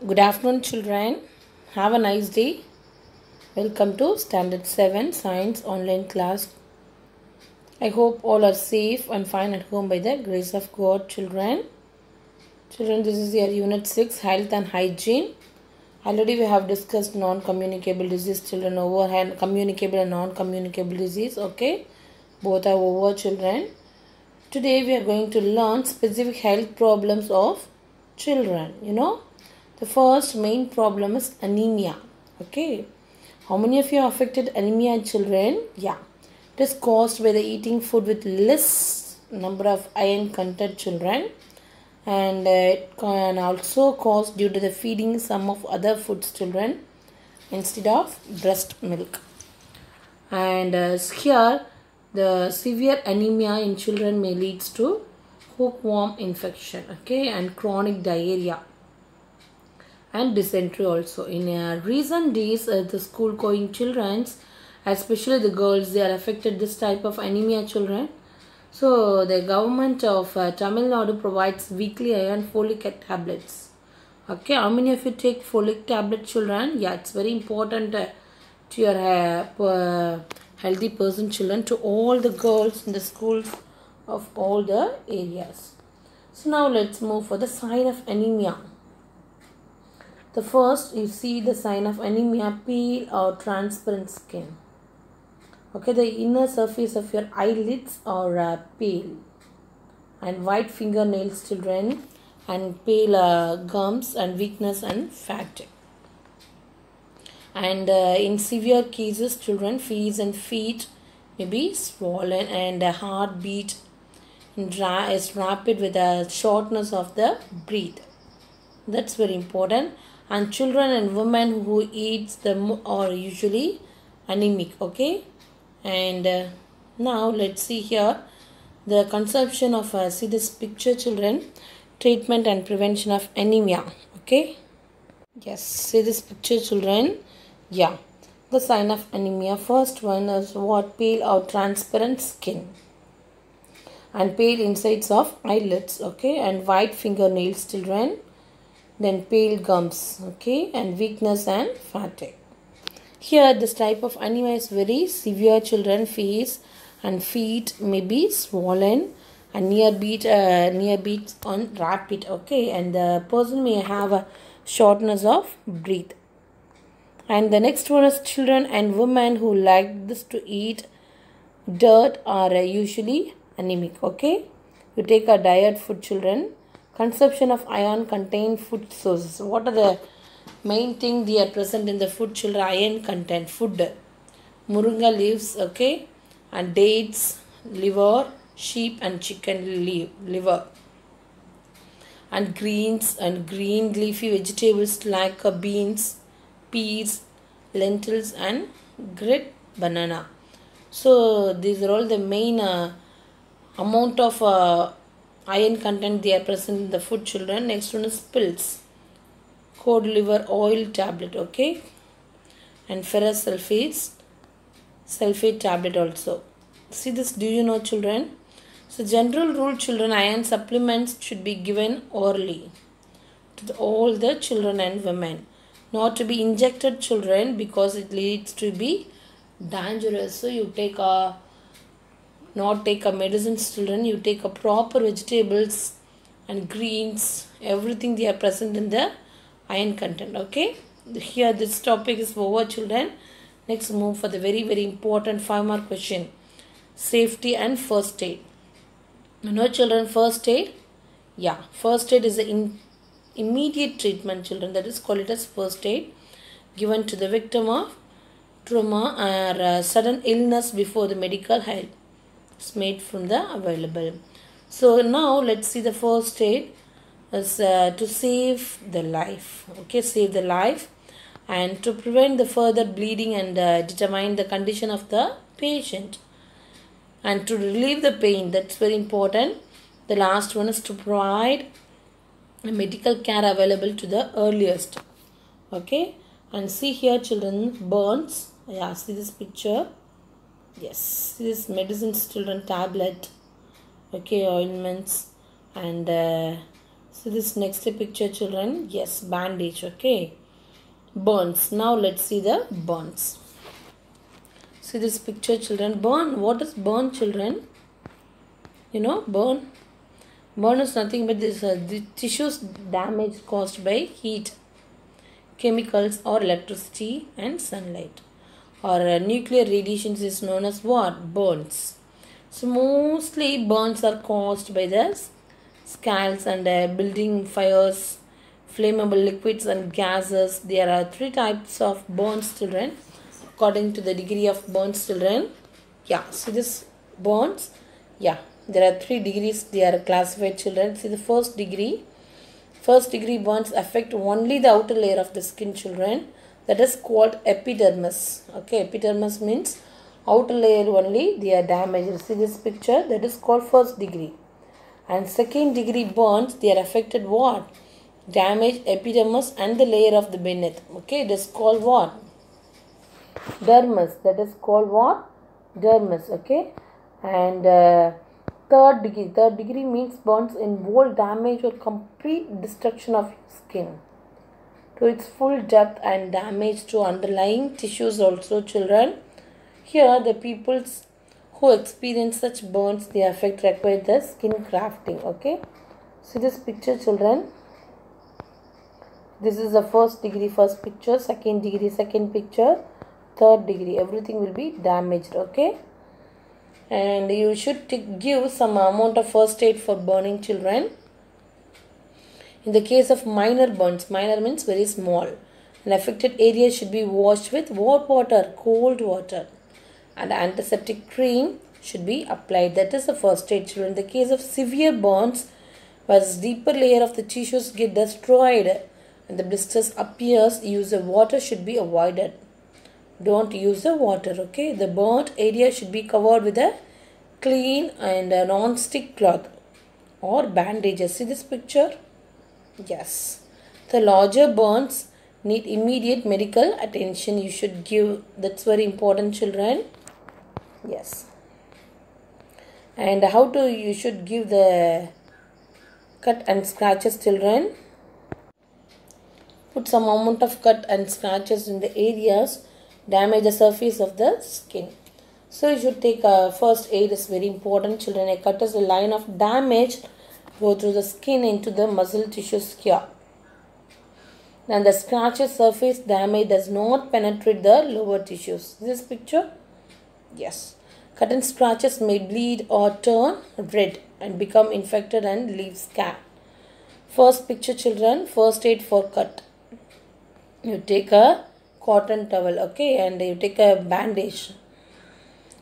Good afternoon, children. Have a nice day. Welcome to Standard 7 Science Online class. I hope all are safe and fine at home by the grace of God, children. Children, this is your Unit 6 Health and Hygiene. Already we have discussed non-communicable disease, children, over communicable and non-communicable disease. Okay, both are over, children. Today we are going to learn specific health problems of children. The first main problem is anemia. Okay, how many of you are affected anemia, children? Yeah, it is caused by the eating food with less number of iron content, children, and it can also cause due to the feeding some of other foods, children, instead of breast milk. And here the severe anemia in children may lead to hookworm infection, okay, and chronic diarrhea and dysentery also. In recent days, the school going children, especially the girls, they are affected this type of anemia, children. So the government of Tamil Nadu provides weekly iron folic tablets. Okay, how many of you take folic tablet, children? Yeah, it's very important to your healthy person, children, to all the girls in the schools of all the areas. So now let's move for the sign of anemia. The first, you see the sign of anemia, pale or transparent skin. Okay, the inner surface of your eyelids are pale, and white fingernails, children, and pale gums, and weakness and fatigue. And in severe cases, children, face and feet may be swollen, and a heartbeat is rapid with a shortness of the breath. That's very important. And children and women who eat them are usually anemic. Okay, and now let's see here the consumption of see this picture, children, treatment and prevention of anemia. Okay, yes, see this picture, children. Yeah, the sign of anemia. First one is what? Pale or transparent skin, and pale insides of eyelids, okay, and white fingernails, children, then pale gums, okay, and weakness and fatigue. Here this type of anemia is very severe, children. Face and feet may be swollen and near beat on rapid, okay, and the person may have a shortness of breath. And the next one is children and women who like this to eat dirt are usually anemic. Okay, you take a diet food, children. Consumption of iron contained food sources. What are the main thing they are present in the food, children? Iron content food. Moringa leaves, okay, and dates, liver, sheep and chicken liver, and greens and green leafy vegetables like beans, peas, lentils and grit banana. So these are all the main amount of iron content they are present in the food, children. Next one is pills. Cod liver oil tablet, okay, and ferrous sulfate tablet also. See this, do you know, children? So general rule, children, iron supplements should be given orally to all the children and women, not to be injected, children, because it leads to be dangerous. So you take a not take a medicines, children. You take a proper vegetables and greens, everything they are present in the iron content. Okay, here this topic is over, children. Next move for the very important 5-mark question. Safety and first aid. You know, children, first aid? Yeah, first aid is the immediate treatment, children, that is called it as first aid, given to the victim of trauma or sudden illness before the medical help is made from the available. So now let's see the first aid is to save the life. Okay, save the life and to prevent the further bleeding and determine the condition of the patient and to relieve the pain. That's very important. The last one is to provide medical care available to the earliest. Okay, and see here, children, burns. Yeah, see this picture. Yes, this medicines, children, tablet, okay, ointments, and So this next picture, children, yes, bandage, okay. Burns. Now let's see the burns. See this picture, children. Burn. What is burn, children? You know, burn. Burn is nothing but this the tissues damage caused by heat, chemicals or electricity and sunlight. Or nuclear radiations is known as what? Burns. So mostly burns are caused by the scalds and building fires, flammable liquids and gases. There are three types of burns, children, according to the degree of burns, children. Yeah, see this burns. Yeah, there are 3 degrees they are classified, children. See the first degree. First degree burns affect only the outer layer of the skin, children. That is called epidermis. Okay, epidermis means outer layer only they are damaged. See this picture, that is called first degree. And second degree burns, they are affected what? Damage epidermis and the layer of the beneath. Okay, it is called what? Dermis. That is called what? Dermis. Okay. And third degree. Third degree means burns involve damage or complete destruction of skin to its full depth and damage to underlying tissues also, children. Here the peoples who experience such burns, the effect require the skin grafting. Okay. See this picture, children. This is the first degree first picture, second degree second picture, third degree. Everything will be damaged. Okay. And you should give some amount of first aid for burning, children. In the case of minor burns, minor means very small, an affected area should be washed with warm water, cold water, and antiseptic cream should be applied. That is the first aid, children. In the case of severe burns, where the deeper layer of the tissues get destroyed and the blisters appears, use of water should be avoided. Don't use the water, okay? The burnt area should be covered with a clean and a non-stick cloth or bandages. See this picture? Yes. The larger burns need immediate medical attention. You should give. That's very important, children. Yes. And how to you should give the cut and scratches, children? Put some amount of cut and scratches in the areas damage the surface of the skin. So you should take first aid is very important, children. A cut is a line of damage go through the skin into the muscle tissue skewer. And the scratches surface damage does not penetrate the lower tissues. This picture? Yes. Cut and scratches may bleed or turn red and become infected and leave scar. First picture, children, first aid for cut. You take a cotton towel, okay, and you take a bandage.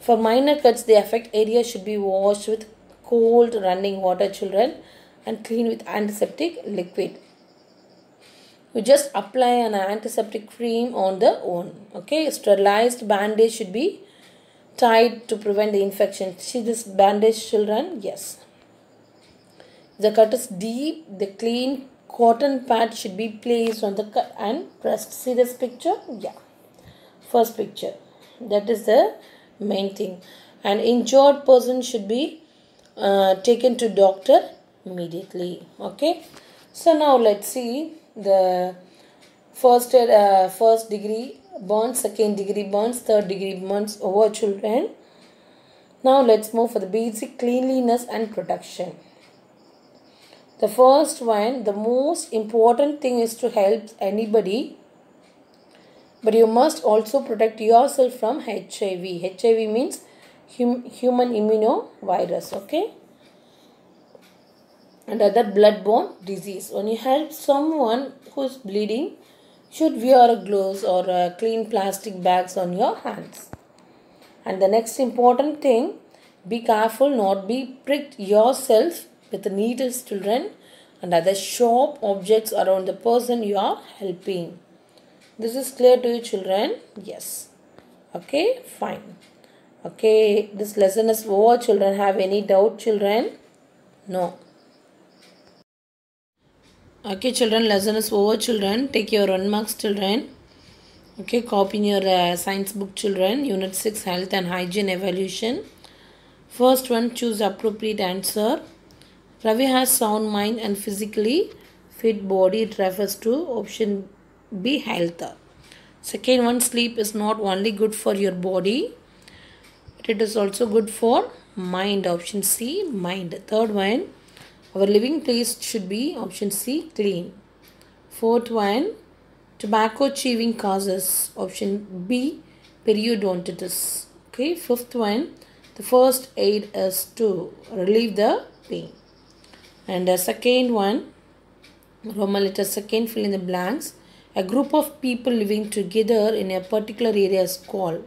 For minor cuts, the affected area should be washed with cold running water, children, and clean with antiseptic liquid. You just apply an antiseptic cream on the wound. Okay, sterilized bandage should be tied to prevent the infection. See this bandage, children? Yes. If the cut is deep, the clean cotton pad should be placed on the cut and pressed. See this picture? Yeah. First picture. That is the main thing. An injured person should be taken to doctor immediately. Okay. So now let's see the first degree burns, second degree burns, third degree burns over, children. Now let's move for the basic cleanliness and protection. The first one, the most important thing is to help anybody, but you must also protect yourself from HIV. HIV means human immunovirus, okay? And other bloodborne disease. When you help someone who is bleeding, you should wear gloves or clean plastic bags on your hands. And the next important thing, be careful not be pricked yourself with the needles, children, and other sharp objects around the person you are helping. This is clear to you, children? Yes. Okay, fine. Okay, this lesson is over. Children, have any doubt, children? No. Okay, children, lesson is over, children. Take your 1 marks, children. Okay, copy in your science book, children. Unit 6, Health and Hygiene Evaluation. First one, choose appropriate answer. Ravi has sound mind and physically fit body. It refers to option B, health. Second one, sleep is not only good for your body, it is also good for mind. Option C, mind. Third one, our living place should be option C, clean. Fourth one, tobacco chewing causes option B, periodontitis. Okay. Fifth one, the first aid is to relieve the pain. And the second one, Roman letter second, fill in the blanks. A group of people living together in a particular area is called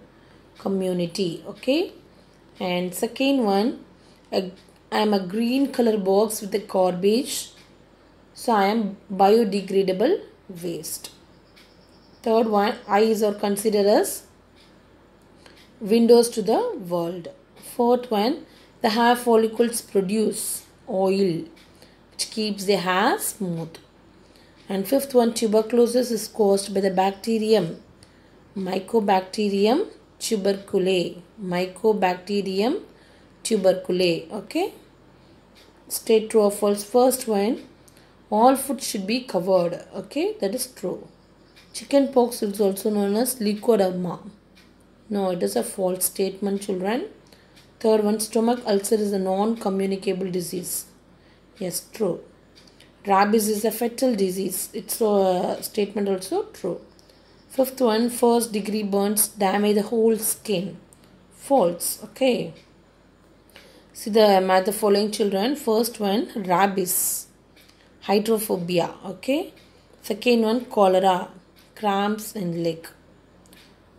community. Okay. And second one, I am a green color box with the garbage. So I am biodegradable waste. Third one, eyes are considered as windows to the world. Fourth one, the hair follicles produce oil which keeps the hair smooth. And fifth one, tuberculosis is caused by the bacterium Mycobacterium tuberculosis. Mycobacterium tuberculosis. Okay. State true or false. First one, all food should be covered. Okay, that is true. Chicken pox is also known as leukoderma. No, it is a false statement, children. Third one, stomach ulcer is a non-communicable disease. Yes, true. Rabies is a fatal disease. It's a statement also true. Fifth one, first degree burns damage the whole skin. False. Okay. See the following, children. First one, rabies, hydrophobia. Okay. Second one, cholera, cramps in leg.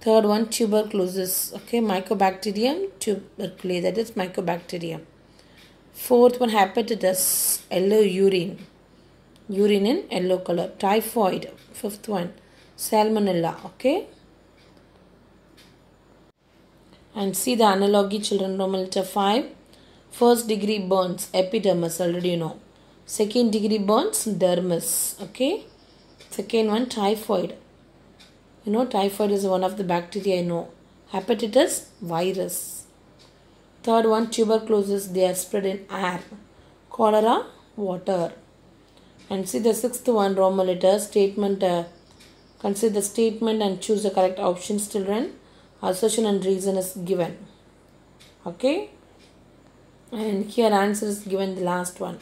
Third one, tuberculosis. Okay, Mycobacterium tuberculosis. That is Mycobacterium. Fourth one, hepatitis, yellow urine. Urine in yellow color. Typhoid. Fifth one, salmonella. Okay. And see the analogy, children. Roman letter 5. First degree burns, epidermis, already you know. Second degree burns, dermis. Okay. Second one, typhoid. You know, typhoid is one of the bacteria I know. Hepatitis, virus. Third one, tuberculosis, they are spread in air. Cholera, water. And see the sixth one, Roman letter, statement. Consider the statement and choose the correct options, children. Assertion and reason is given. Okay. And here answer is given, the last one.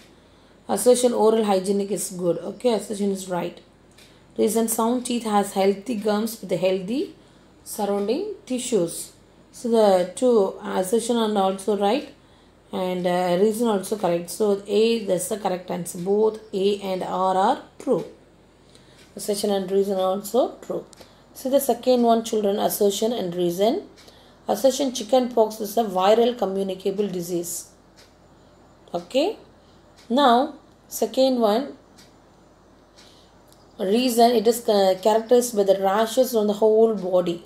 Assertion, oral hygienic is good. Okay, assertion is right. Reason, sound teeth has healthy gums with the healthy surrounding tissues. So the two, assertion and also right, and reason also correct. So A, that's the correct answer. Both A and R are true. Assertion and reason are also true. So the second one, children, assertion and reason. Assertion, chicken pox is a viral communicable disease. Okay. Now, second one, reason, it is characterized by the rashes on the whole body,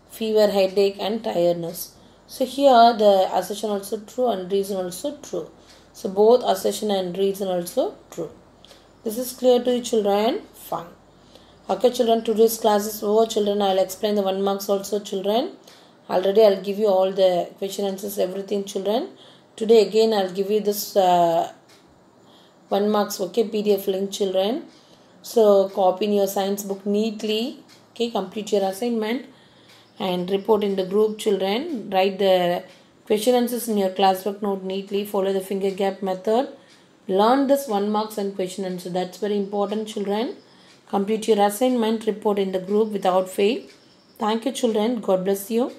fever, headache and tiredness. So here the assertion also true and reason also true. So both assertion and reason also true. This is clear to you, children? Fine. Okay, children, today's class is over. Children, I will explain the 1 marks also, children. Already I will give you all the question answers, everything, children. Today again I will give you this 1 marks, okay, PDF link, children. So copy in your science book neatly. Okay, complete your assignment and report in the group, children. Write the question answers in your classwork note neatly. Follow the finger gap method. Learn this 1 marks and question answer. That's very important, children. Complete your assignment. Report in the group without fail. Thank you, children. God bless you.